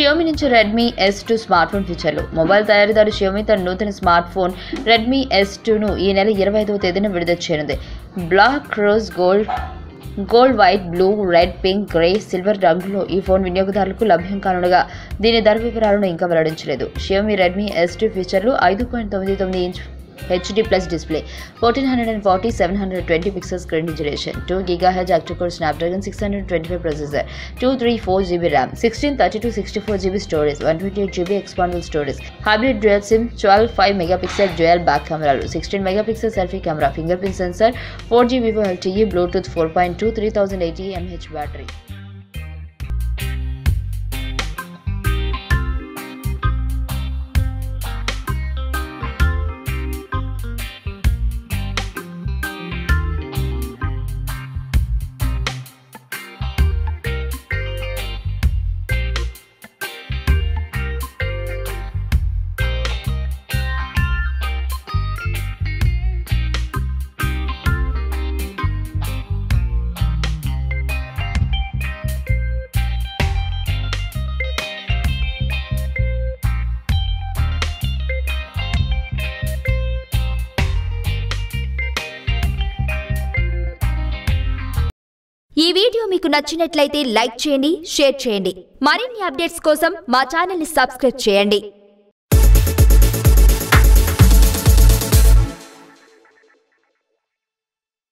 Xiaomi నుంచి Redmi S2 smart phone ఫీచర్లు. Mobile తయారీదారు Xiaomi తన నూతన స్మార్ట్ ఫోన్ Redmi S2ను ఈ నెల 25వ తేదీన విడుదల చేయనుంది. Black, rose gold, white, blue, red, pink, grey, silver రంగులో ఈ ఫోన్ వినియోగదారులకు లభ్యం కానుండగా దీని ధర వివరాలను ఇంకా వెల్లడించలేదు. Xiaomi Redmi S2 ఫీచర్లు 5.99 inch HD Plus display, 1440 720 pixels screen resolution, 2 GHz octa-core Snapdragon 625 processor, 234 GB RAM, 1632 64 GB storage, 128 GB expandable storage, hybrid dual SIM, 12 5 megapixel dual back camera, 16 megapixel selfie camera, fingerprint sensor, 4G Vivo LTE, Bluetooth 4.2, 3080 mAh battery. ఈ video మీకు నచ్చినట్లయితే like చేయండి, share చేయండి. మరిన్ని updates కోసం మా channel ని subscribe చేయండి.